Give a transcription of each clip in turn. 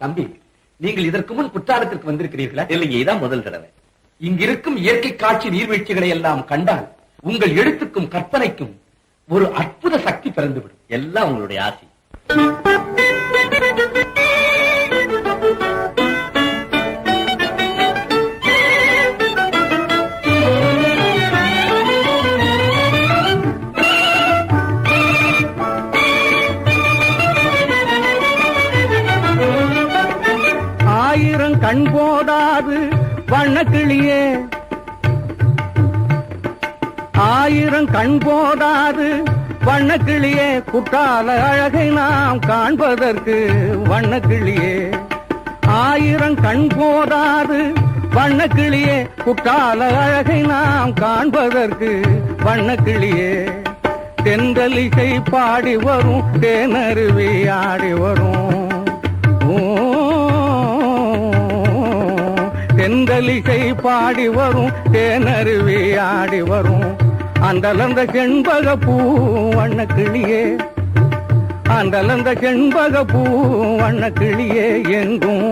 தம்பி, நீங்கள் இதற்கு முன் குற்றாலத்திற்கு வந்திருக்கிறீர்களா? இல்லைங்க, இதான் முதல் தடவை. இங்கிருக்கும் இயற்கை காட்சி நீர்வீழ்ச்சிகளை எல்லாம் கண்டால் உங்கள் எழுத்துக்கும் கற்பனைக்கும் ஒரு அற்புத சக்தி பிறந்துவிடும். எல்லாம் உங்களுடைய ஆசி. ஆயிரம் கண் போதாது வண்ணக்கிளியே, ஆயிரம் கண் போதாது வண்ணக்கிளியே, குற்றால அழகை நாம் காண்பதற்கு வண்ணக்கிளியே. ஆயிரம் கண் போதாது வண்ணக்கிளியே, குற்றால அழகை நாம் காண்பதற்கு வண்ணக்கிளியே. தென்றலிசை பாடி வரும், தேனருவி ஆடி வரும், தென்றலிசை பாடி வரும், தேனருவி ஆடி வரும். அந்தலந்த செண்பக பூ வண்ணக்கிளியே, அந்தலந்த செண்பக பூ வண்ணக்கிளியே, எங்கும்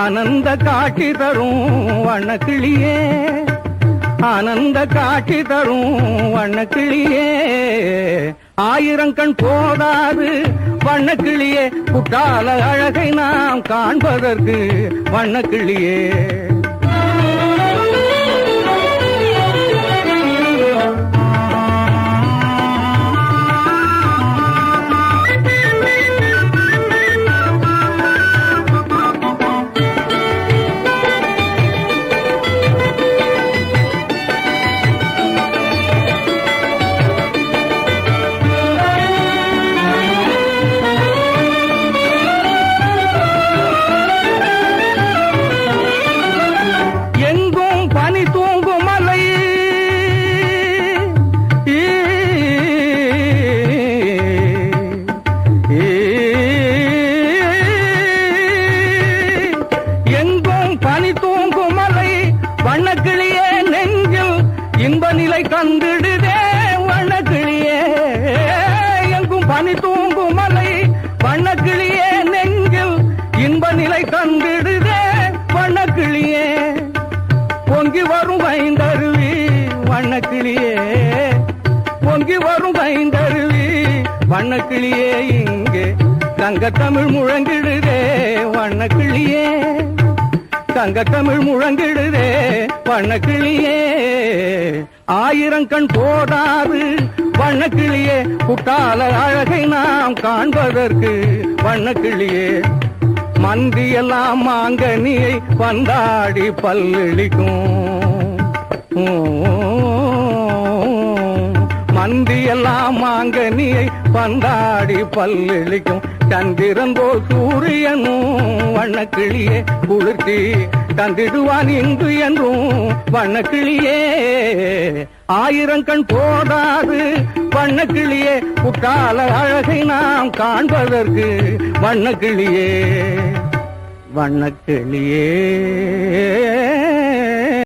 ஆனந்த காட்சி தரும் வண்ணக்கிளியே, ஆனந்த காட்சி தரும் வண்ணக்கிளியே. ஆயிரம் கண் போதாது வண்ணக்கிளியே, குற்றால அழகை நாம் காண்பதற்கு வண்ணக்கிளியே. வண்ணக்கிளியே நெஞ்சில் இன்ப நிலை தந்திடுதே வண்ணக்கிளியே, எங்கும் பனி தூங்கும் மலை வண்ணக்கிளியே, நெஞ்சில் இன்ப நிலை தந்திடுதே வண்ணக்கிளியே. பொங்கி வரும் வைந்தருவி வண்ணக்கிளியே, பொங்கி வரும் வைந்தருவி வண்ணக்கிளியே, இங்கே தங்கத்தமிழ் முழங்கிடுதே வண்ணக்கிளியே, தங்கத்தமிழ் முழங்கிடுதே வண்ணக்கிளியே. ஆயிரம் கண் போதாது வண்ணக்கிளியே, குற்றால அழகை நாம் காண்பதற்கு வண்ணக்கிளியே. மந்தியெல்லாம் மாங்கனியை பந்தாடி பல்லிழிக்கும், மந்தியெல்லாம் மாங்கனியை பந்தாடி பல்லிழிக்கும். சந்திரன் போல் சூரியனும் வண்ணக்கிளியே, குளிர்ச்சி தந்திடுவான் இன்று என்றும் வண்ணக்கிளியே. ஆயிரம் கண் போதாது வண்ணக்கிளியே, குற்றால அழகை நாம் காண்பதற்கு வண்ணக்கிளியே, வண்ணக்கிளியே.